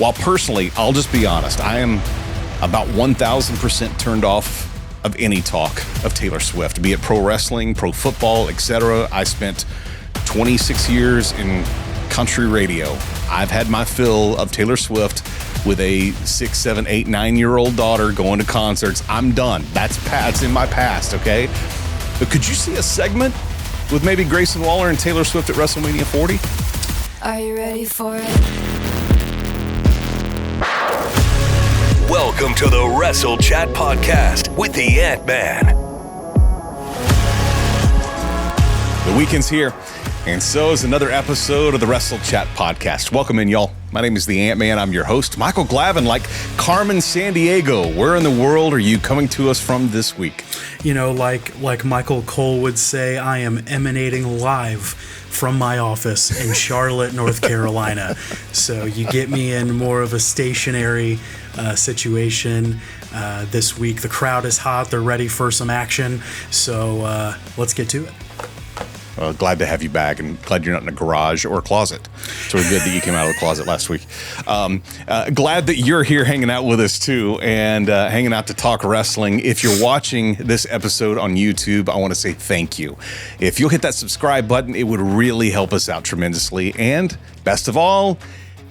While personally, I'll just be honest, I am about 1,000% turned off of any talk of Taylor Swift, be it pro wrestling, pro football, etc. I spent 26 years in country radio. I've had my fill of Taylor Swift with a 6, 7, 8, 9-year-old daughter going to concerts. I'm done. That's in my past, okay? But could you see a segment with maybe Grayson Waller and Taylor Swift at WrestleMania 40? Are you ready for it? Welcome to the WrestleChat Podcast with the AntMan. The weekend's here, and so is another episode of the WrestleChat Podcast. Welcome in, y'all. My name is the AntMan. I'm your host, Michael Glavin. Like Carmen Sandiego, where in the world are you coming to us from this week? You know, like Michael Cole would say, I am emanating live from my office in Charlotte, North Carolina. So you get me in more of a stationary situation this week. The crowd is hot. They're ready for some action. So let's get to it. Glad to have you back, and glad you're not in a garage or a closet. So we're good that you came out of the closet last week. Glad that you're here hanging out with us too, and hanging out to talk wrestling. If you're watching this episode on YouTube, I want to say thank you. If you'll hit that subscribe button, it would really help us out tremendously. And best of all,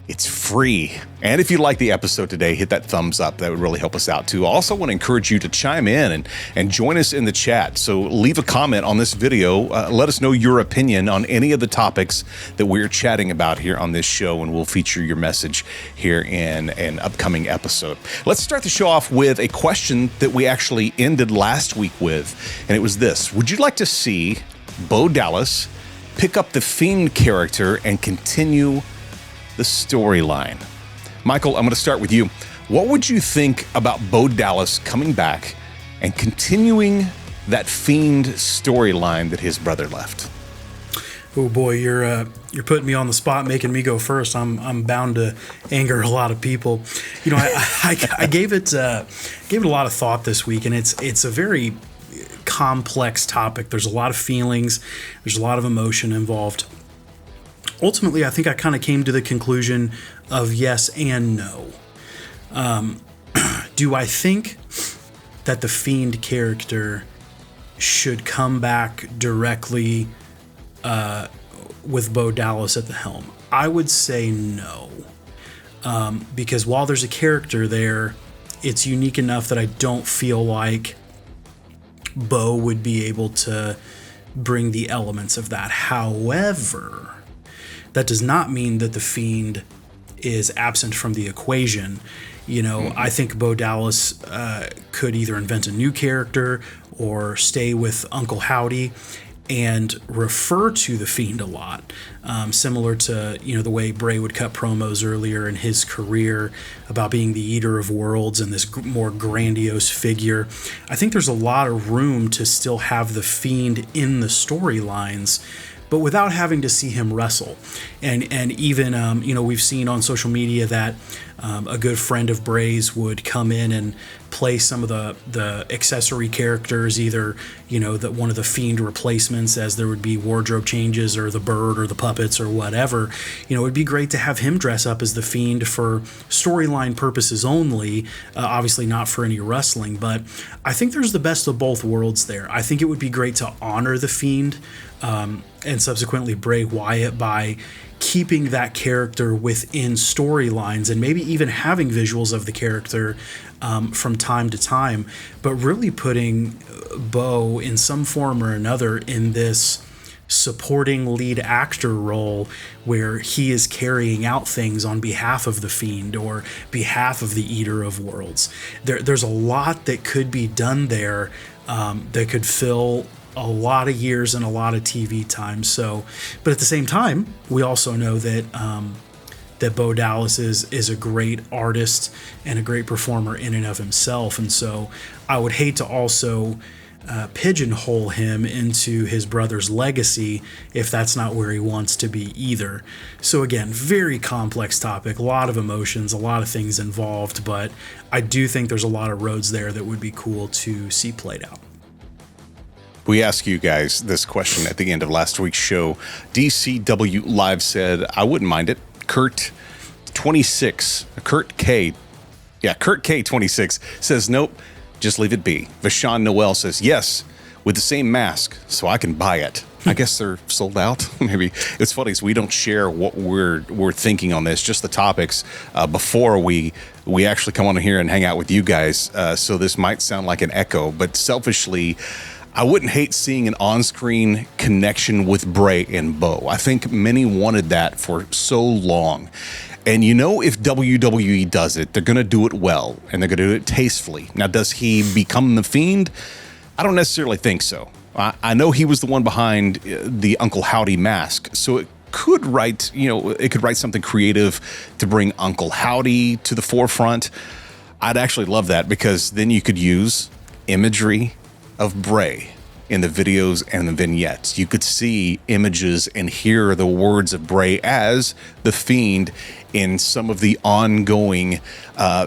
it's free. And if you like the episode today, hit that thumbs up. That would really help us out too. I also want to encourage you to chime in and join us in the chat. So leave a comment on this video. Let us know your opinion on any of the topics that we're chatting about here on this show, and we'll feature your message here in an upcoming episode. Let's start the show off with a question that we actually ended last week with, and it was this. Would you like to see Bo Dallas pick up the Fiend character and continue the storyline? Michael, I'm going to start with you. What would you think about Bo Dallas coming back and continuing that Fiend storyline that his brother left? Oh boy, you're putting me on the spot, making me go first. I'm bound to anger a lot of people. You know, I gave it a lot of thought this week, and it's a very complex topic. There's a lot of feelings. There's a lot of emotion involved. Ultimately, I think I kind of came to the conclusion of yes and no. Do I think that the Fiend character should come back directly with Bo Dallas at the helm? I would say no. Because while there's a character there, it's unique enough that I don't feel like Bo would be able to bring the elements of that. However, that does not mean that the Fiend is absent from the equation. You know, I think Bo Dallas could either invent a new character or stay with Uncle Howdy and refer to the Fiend a lot, similar to, you know, the way Bray would cut promos earlier in his career about being the eater of worlds and this more grandiose figure. I think there's a lot of room to still have the Fiend in the storylines, but without having to see him wrestle. And even, you know, we've seen on social media that a good friend of Bray's would come in and play some of the accessory characters, either, you know, one of the Fiend replacements, as there would be wardrobe changes, or the bird or the puppets or whatever. You know, it'd be great to have him dress up as the Fiend for storyline purposes only, obviously not for any wrestling, but I think there's the best of both worlds there. I think it would be great to honor the Fiend, and subsequently Bray Wyatt, by keeping that character within storylines and maybe even having visuals of the character from time to time, but really putting Bo in some form or another in this supporting lead actor role where he is carrying out things on behalf of the Fiend or behalf of the Eater of Worlds. There's a lot that could be done there that could fill a lot of years and a lot of TV time. So, but at the same time, we also know that that Bo Dallas is a great artist and a great performer in and of himself. And so I would hate to also pigeonhole him into his brother's legacy if that's not where he wants to be either. So again, very complex topic, a lot of emotions, a lot of things involved, but I do think there's a lot of roads there that would be cool to see played out. We asked you guys this question at the end of last week's show. DCW Live said, I wouldn't mind it. Kurt 26, Kurt K. Yeah, Kurt K 26 says, nope, just leave it be. Vashon Noel says, yes, with the same mask, so I can buy it. I guess they're sold out. Maybe it's funny. So we don't share what we're thinking on this, just the topics before we actually come on here and hang out with you guys. So this might sound like an echo, but selfishly, I wouldn't hate seeing an on-screen connection with Bray and Bo. I think many wanted that for so long. And you know, if WWE does it, they're going to do it well, and they're going to do it tastefully. Now, does he become the Fiend? I don't necessarily think so. I know he was the one behind the Uncle Howdy mask, so it could write something creative to bring Uncle Howdy to the forefront. I'd actually love that, because then you could use imagery of Bray in the videos and the vignettes. You could see images and hear the words of Bray as the Fiend in some of the ongoing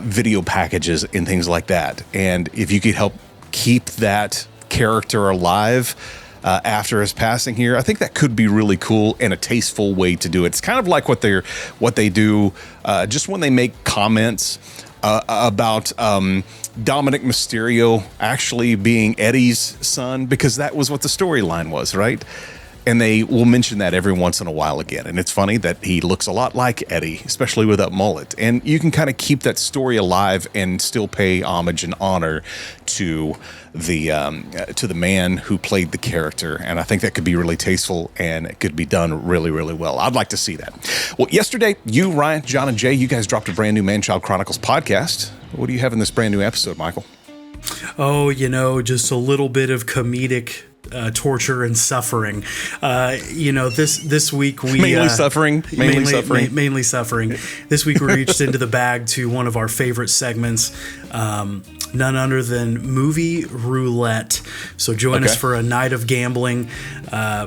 video packages and things like that. And if you could help keep that character alive after his passing here, I think that could be really cool and a tasteful way to do it. It's kind of like what they do just when they make comments about Dominic Mysterio actually being Eddie's son, because that was what the storyline was, right? And they will mention that every once in a while again. And it's funny that he looks a lot like Eddie, especially with that mullet. And you can kind of keep that story alive and still pay homage and honor to the man who played the character. And I think that could be really tasteful, and it could be done really, really well. I'd like to see that. Well, yesterday, you, Ryan, John, and Jay, you guys dropped a brand new Man-Child Chronicles podcast. What do you have in this brand new episode, Michael? Oh, just a little bit of comedic torture and suffering. This week we mainly suffering. This week we reached into the bag to one of our favorite segments, none other than movie roulette. So join us for a night of gambling,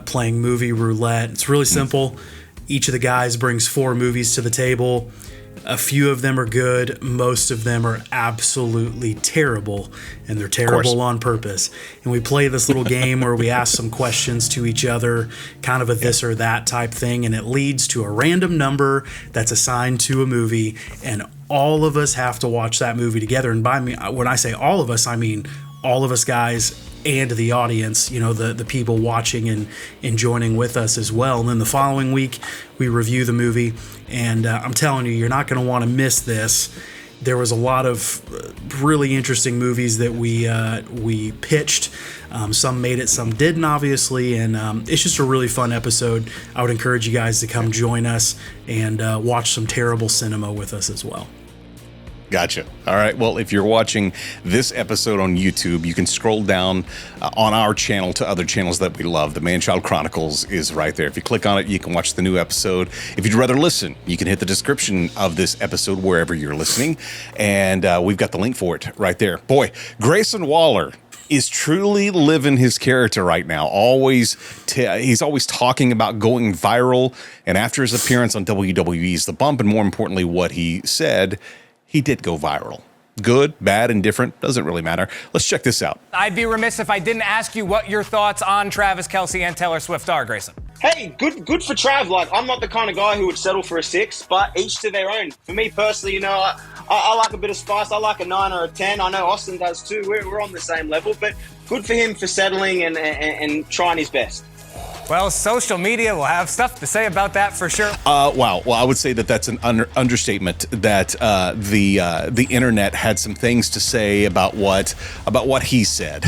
playing movie roulette. It's really simple. Each of the guys brings 4 movies to the table. A few of them are good. Most of them are absolutely terrible, and they're terrible on purpose. And we play this little game where we ask some questions to each other, kind of a this or that type thing, and it leads to a random number that's assigned to a movie, and all of us have to watch that movie together. And when I say all of us, I mean all of us guys and the audience, the people watching and joining with us as well. And then the following week, we review the movie. And I'm telling you, you're not going to want to miss this. There was a lot of really interesting movies that we pitched. Some made it, some didn't, obviously. And it's just a really fun episode. I would encourage you guys to come join us and watch some terrible cinema with us as well. Gotcha. All right. Well, if you're watching this episode on YouTube, you can scroll down on our channel to other channels that we love. The Man-Child Chronicles is right there. If you click on it, you can watch the new episode. If you'd rather listen, you can hit the description of this episode wherever you're listening. And we've got the link for it right there. Boy, Grayson Waller is truly living his character right now. He's always talking about going viral. And after his appearance on WWE's The Bump, and more importantly, what he said, he did go viral. Good, bad, indifferent, doesn't really matter. Let's check this out. I'd be remiss if I didn't ask you what your thoughts on Travis Kelce and Taylor Swift are, Grayson. Hey, good for Trav. Like, I'm not the kind of guy who would settle for a 6, but each to their own. For me personally, I like a bit of spice. I like a 9 or a 10. I know Austin does too. We're on the same level, but good for him for settling and trying his best. Well, social media will have stuff to say about that for sure. Wow. Well, I would say that that's an understatement. That the internet had some things to say about what he said,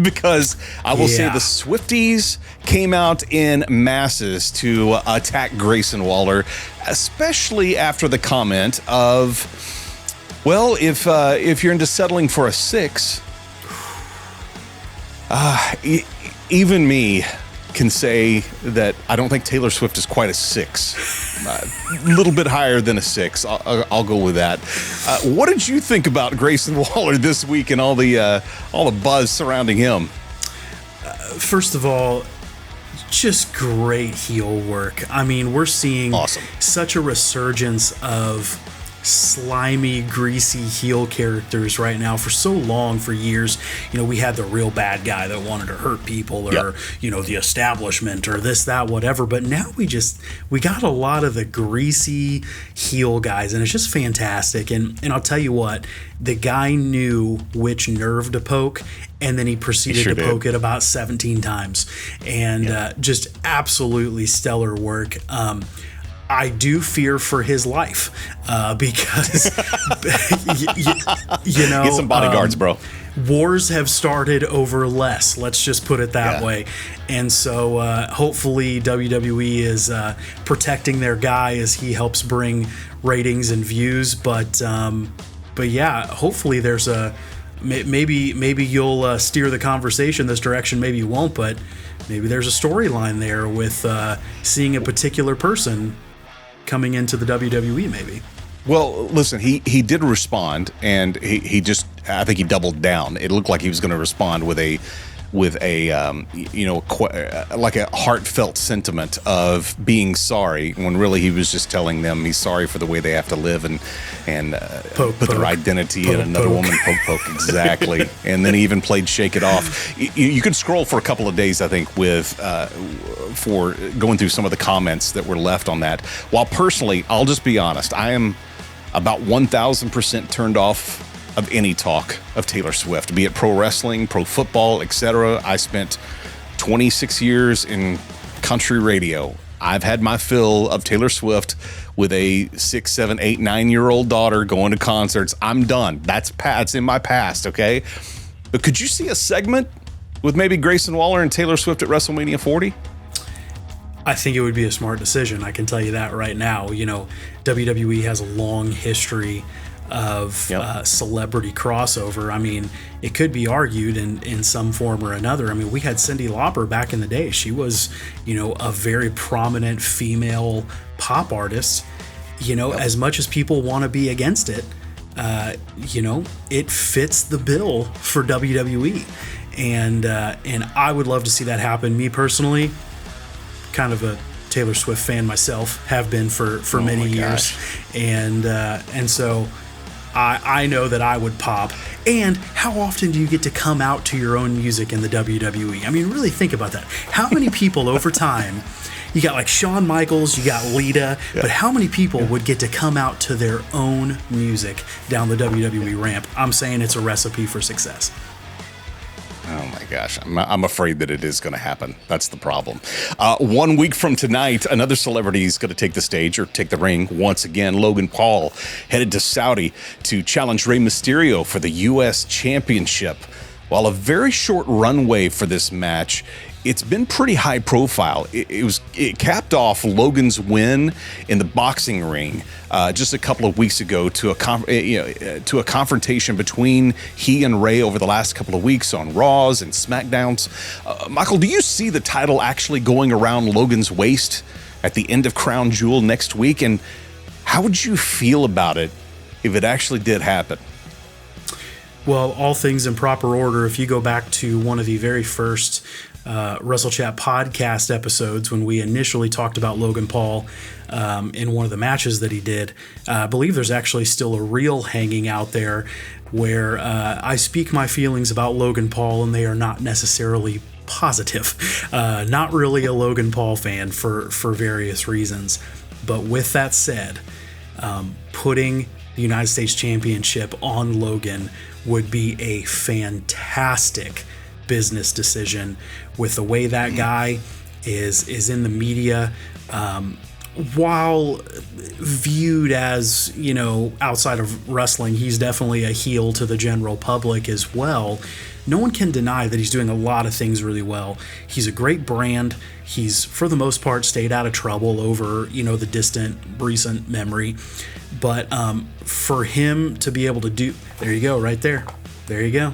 because I will say the Swifties came out in masses to attack Grayson Waller, especially after the comment of, well, if you're into settling for a 6, even me can say that I don't think Taylor Swift is quite a 6. A little bit higher than a 6. I'll go with that. What did you think about Grayson Waller this week and all the buzz surrounding him? First of all, just great heel work. I mean, we're seeing such a resurgence of slimy, greasy heel characters right now for so long, for years. We had the real bad guy that wanted to hurt people, or the establishment, or this, that, whatever. But now we got a lot of the greasy heel guys, and it's just fantastic. And I'll tell you what, the guy knew which nerve to poke, and then he proceeded to poke it about 17 times, and just absolutely stellar work. I do fear for his life because, get some bodyguards, bro. Wars have started over less. Let's just put it that way. And so hopefully WWE is protecting their guy as he helps bring ratings and views. But yeah, hopefully there's maybe you'll steer the conversation this direction. Maybe you won't, but maybe there's a storyline there with seeing a particular person coming into the WWE, maybe. Well, listen, he did respond, and he just, I think he doubled down. It looked like he was going to respond with a like a heartfelt sentiment of being sorry, when really he was just telling them he's sorry for the way they have to live and put their identity in another woman. Poke, exactly. And then he even played Shake It Off. You can scroll for a couple of days, I think, for going through some of the comments that were left on that. While personally, I'll just be honest, I am about 1,000% turned off of any talk of Taylor Swift, be it pro wrestling, pro football, etc. I spent 26 years in country radio. I've had my fill of Taylor Swift with a 6, 7, 8, 9-year-old daughter going to concerts. I'm done. That's in my past, okay? But could you see a segment with maybe Grayson Waller and Taylor Swift at WrestleMania 40? I think it would be a smart decision. I can tell you that right now. WWE has a long history of celebrity crossover. I mean, it could be argued in some form or another. I mean, we had Cyndi Lauper back in the day. She was, a very prominent female pop artist. As much as people want to be against it, it fits the bill for WWE. And I would love to see that happen. Me personally, kind of a Taylor Swift fan myself, have been for many years. And so I know that I would pop. And how often do you get to come out to your own music in the WWE? I mean, really think about that. How many people over time, you got like Shawn Michaels, you got Lita, but how many people would get to come out to their own music down the WWE ramp? I'm saying it's a recipe for success. Oh my gosh, I'm afraid that it is going to happen. That's the problem. 1 week from tonight, another celebrity is going to take the stage or take the ring once again. Logan Paul headed to Saudi to challenge Rey Mysterio for the U.S. Championship. While a very short runway for this match, it's been pretty high profile. It capped off Logan's win in the boxing ring just a couple of weeks ago to a confrontation between he and Ray over the last couple of weeks on Raws and SmackDowns. Michael, do you see the title actually going around Logan's waist at the end of Crown Jewel next week? And how would you feel about it if it actually did happen? Well, all things in proper order. If you go back to one of the very first WrestleChat Podcast episodes, when we initially talked about Logan Paul in one of the matches that he did, I believe there's actually still a reel hanging out there where I speak my feelings about Logan Paul, and they are not necessarily positive. Not really a Logan Paul fan for various reasons. But with that said, putting the United States Championship on Logan would be a fantastic business decision. With the way that guy is in the media, while viewed as, outside of wrestling, he's definitely a heel to the general public as well. No one can deny that he's doing a lot of things really well. He's a great brand. He's, for the most part, stayed out of trouble over, the distant, recent memory. But for him to be able to do, there you go, right there. There you go.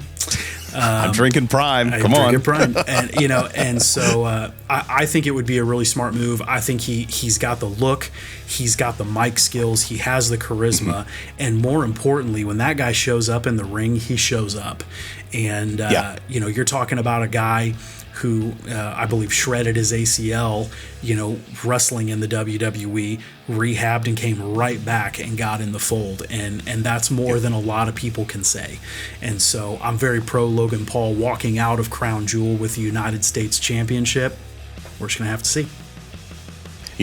I'm drinking Prime. Come on. Drinking Prime. And, and so I think it would be a really smart move. I think he's got the look, he's got the mic skills, he has the charisma, and more importantly, when that guy shows up in the ring, he shows up. And you're talking about a guy who I believe shredded his ACL, wrestling in the WWE, rehabbed and came right back and got in the fold. And that's more than a lot of people can say. And so I'm very pro Logan Paul walking out of Crown Jewel with the United States Championship. We're just going to have to see.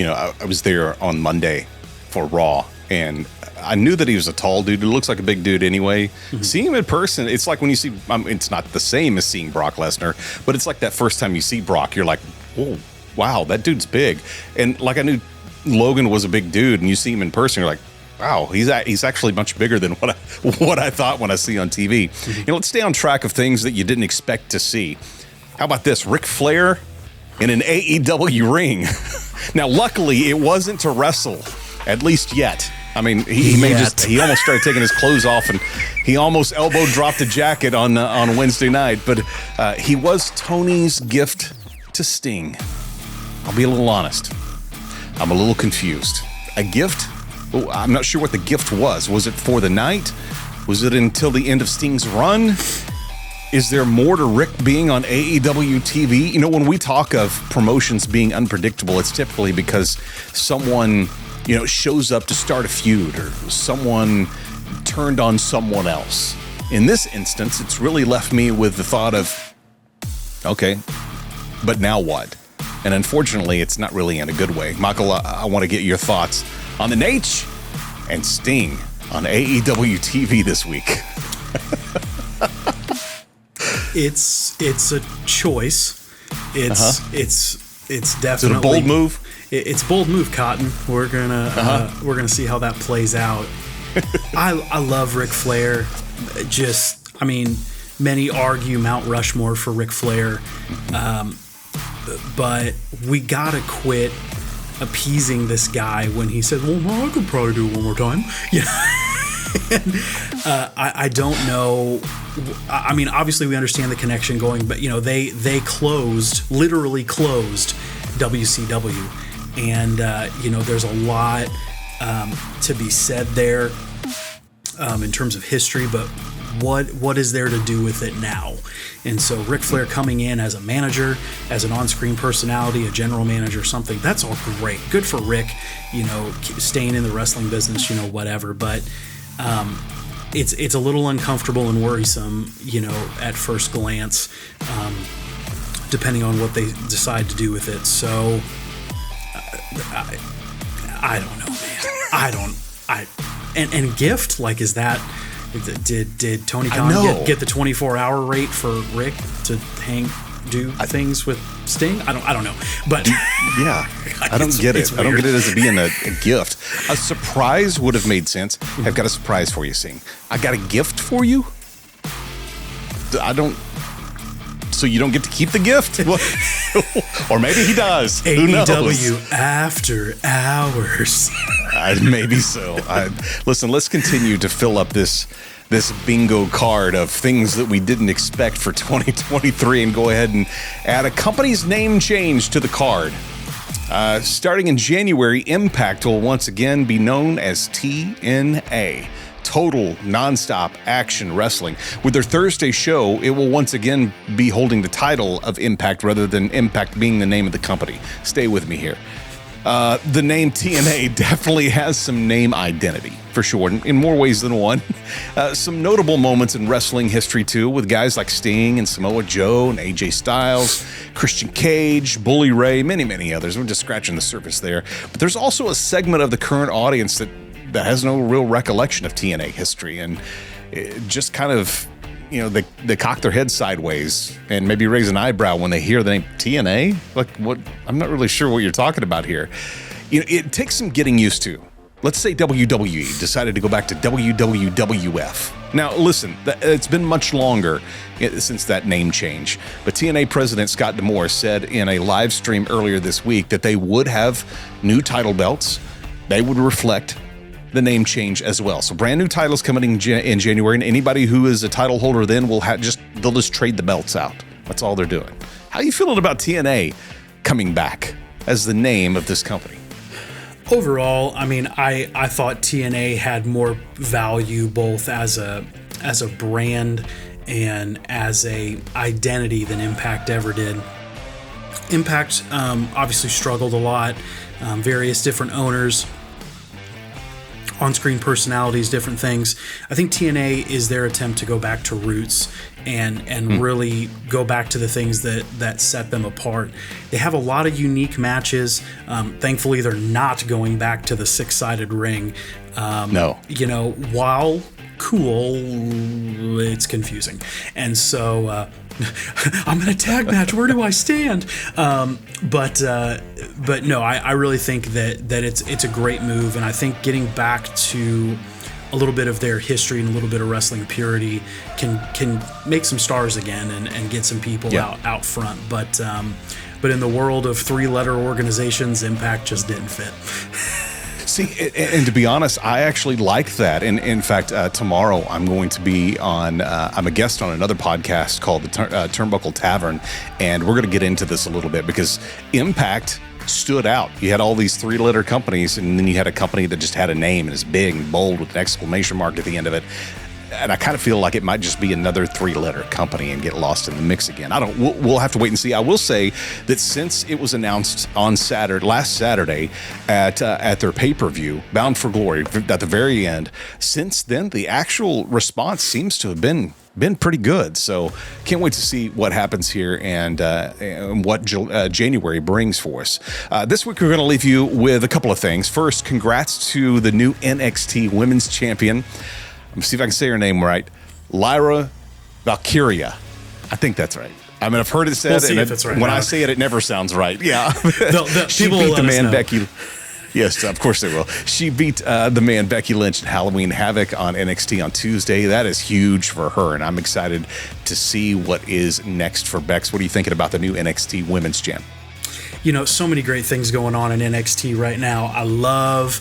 I was there on Monday for Raw, and I knew that he was a tall dude. He looks like a big dude anyway. Mm-hmm. Seeing him in person, it's like when you see, it's not the same as seeing Brock Lesnar, but it's like that first time you see Brock, you're like, oh, wow, that dude's big. And like I knew Logan was a big dude, and you see him in person, you're like, wow, he's actually much bigger than what I thought when I see on TV. Mm-hmm. Let's stay on track of things that you didn't expect to see. How about this? Ric Flair in an AEW ring. Now, luckily, it wasn't to wrestle, at least yet. I mean, he almost started taking his clothes off, and he almost elbow dropped the jacket on Wednesday night. But he was Tony's gift to Sting. I'll be a little honest. I'm a little confused. A gift? Oh, I'm not sure what the gift was. Was it for the night? Was it until the end of Sting's run? Is there more to Rick being on AEW TV? When we talk of promotions being unpredictable, it's typically because someone, shows up to start a feud, or someone turned on someone else. In this instance, it's really left me with the thought of, okay, but now what? And unfortunately, it's not really in a good way. Michael, I want to get your thoughts on the Nate and Sting on AEW TV this week. It's a choice. It's definitely. Is it a bold move? It's a bold move, Cotton. We're gonna see how that plays out. I love Ric Flair. Many argue Mount Rushmore for Ric Flair, but we gotta quit appeasing this guy when he says, "Well, I could probably do it one more time." Yeah. I don't know. I mean, obviously we understand the connection going, but they literally closed WCW, and there's a lot to be said there in terms of history, but what is there to do with it now? And so Ric Flair coming in as a manager, as an on-screen personality, a general manager, something, that's all great. Good for Rick, staying in the wrestling business, whatever, but it's a little uncomfortable and worrisome, at first glance, depending on what they decide to do with it. So I don't know, man. And gift, like, is that, did Tony Khan get the 24-hour rate for Rick to do things with Sting? I don't know, but yeah, I don't get it. I don't get it as being a gift. A surprise would have made sense. I've got a surprise for you, Sting. I got a gift for you. So you don't get to keep the gift? Or maybe he does. Who knows? AEW After Hours. Maybe so. Listen, let's continue to fill up this bingo card of things that we didn't expect for 2023 and go ahead and add a company's name change to the card. Starting in January, Impact will once again be known as TNA. Total Nonstop Action Wrestling. With their Thursday show, it will once again be holding the title of Impact rather than Impact being the name of the company. Stay with me here. The name TNA definitely has some name identity, for sure, in more ways than one. Some notable moments in wrestling history, too, with guys like Sting and Samoa Joe and AJ Styles, Christian Cage, Bully Ray, many, many others. We're just scratching the surface there. But there's also a segment of the current audience that has no real recollection of TNA history, and it just kind of, they cock their head sideways and maybe raise an eyebrow when they hear the name TNA. Like, what? I'm not really sure what you're talking about here. It takes some getting used to. Let's say WWE decided to go back to WWF. Now, listen, it's been much longer since that name change, but TNA President Scott D'Amore said in a live stream earlier this week that they would have new title belts. They would reflect the name change as well. So brand new titles coming in January, and anybody who is a title holder then they'll just trade the belts out. That's all they're doing. How are you feeling about TNA coming back as the name of this company? Overall, I mean, I thought TNA had more value both as a brand and as a identity than Impact ever did. Impact obviously struggled a lot. Various different owners, on-screen personalities, different things. I think TNA is their attempt to go back to roots and really go back to the things that set them apart. They have a lot of unique matches. Thankfully, they're not going back to the six-sided ring. No. You know, while cool, it's confusing. And so I'm in a tag match. Where do I stand? But no, I really think that it's a great move, and I think getting back to a little bit of their history and a little bit of wrestling purity can make some stars again and get some people out front. But in the world of three-letter organizations, Impact just didn't fit. See, and to be honest, I actually like that. And in fact, tomorrow I'm going to be on, I'm a guest on another podcast called the Turnbuckle Tavern. And we're going to get into this a little bit because Impact stood out. You had all these three-letter companies, and then you had a company that just had a name and is big and bold with an exclamation mark at the end of it. And I kind of feel like it might just be another three-letter company and get lost in the mix again. We'll have to wait and see. I will say that since it was announced on last Saturday at their pay-per-view, Bound for Glory, at the very end, since then the actual response seems to have been pretty good. So can't wait to see what happens here and what January brings for us. This week we're going to leave you with a couple of things. First, congrats to the new NXT Women's Champion. Let me see if I can say her name right. Lyra Valkyria. I think that's right. I mean, I've heard it said. We'll see if it's right. When I say it, it never sounds right. Yeah. She people beat the man know. Becky. Yes, of course they will. She beat the man Becky Lynch at Halloween Havoc on NXT on Tuesday. That is huge for her, and I'm excited to see what is next for Bex. What are you thinking about the new NXT Women's Champ? You know, so many great things going on in NXT right now. I love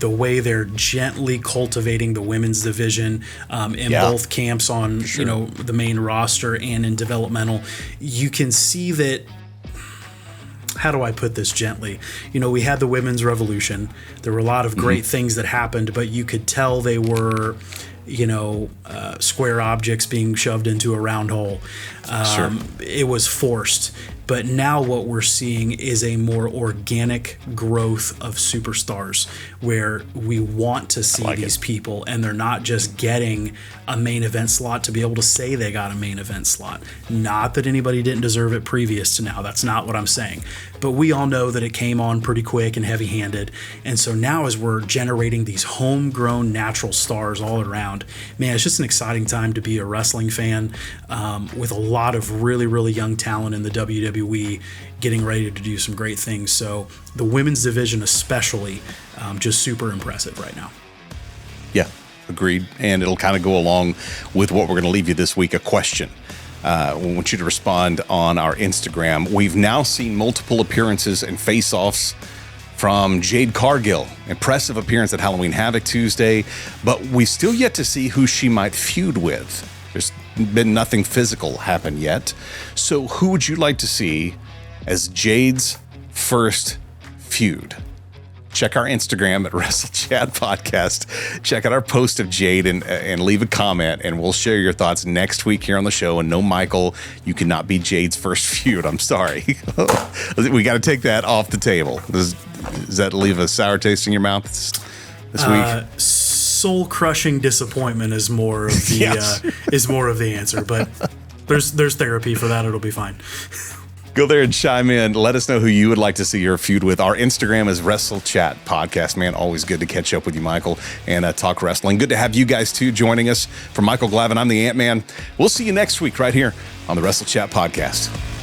the way they're gently cultivating the women's division in both camps on you know, the main roster and in developmental. You can see that. How do I put this gently? You know, we had the women's revolution. There were a lot of great things that happened, but you could tell they were, you know, square objects being shoved into a round hole. It was forced. But now what we're seeing is a more organic growth of superstars where we want to see these people, and they're not just getting a main event slot to be able to say they got a main event slot. Not that anybody didn't deserve it previous to now. That's not what I'm saying. But we all know that it came on pretty quick and heavy-handed. And so now as we're generating these homegrown natural stars all around, man, it's just an exciting time to be a wrestling fan with a lot of really, really young talent in the WWE getting ready to do some great things. So the women's division especially, just super impressive right now. Yeah, agreed. And it'll kind of go along with what we're going to leave you this week, a question. We want you to respond on our Instagram. We've now seen multiple appearances and face-offs from Jade Cargill. Impressive appearance at Halloween Havoc Tuesday, but we still yet to see who she might feud with. There's been nothing physical happen yet. So who would you like to see as Jade's first feud? Check our Instagram at WrestleChat Podcast. Check out our post of Jade and leave a comment, and we'll share your thoughts next week here on the show. And no, Michael, you cannot be Jade's first feud. I'm sorry. We got to take that off the table. Does that leave a sour taste in your mouth this week? Soul-crushing disappointment is more of the answer, but there's therapy for that. It'll be fine. Go there and chime in. Let us know who you would like to see your feud with. Our Instagram is WrestleChat Podcast. Man, always good to catch up with you, Michael, and talk wrestling. Good to have you guys, too, joining us. For Michael Glavin, I'm the Ant-Man. We'll see you next week right here on the WrestleChat Podcast.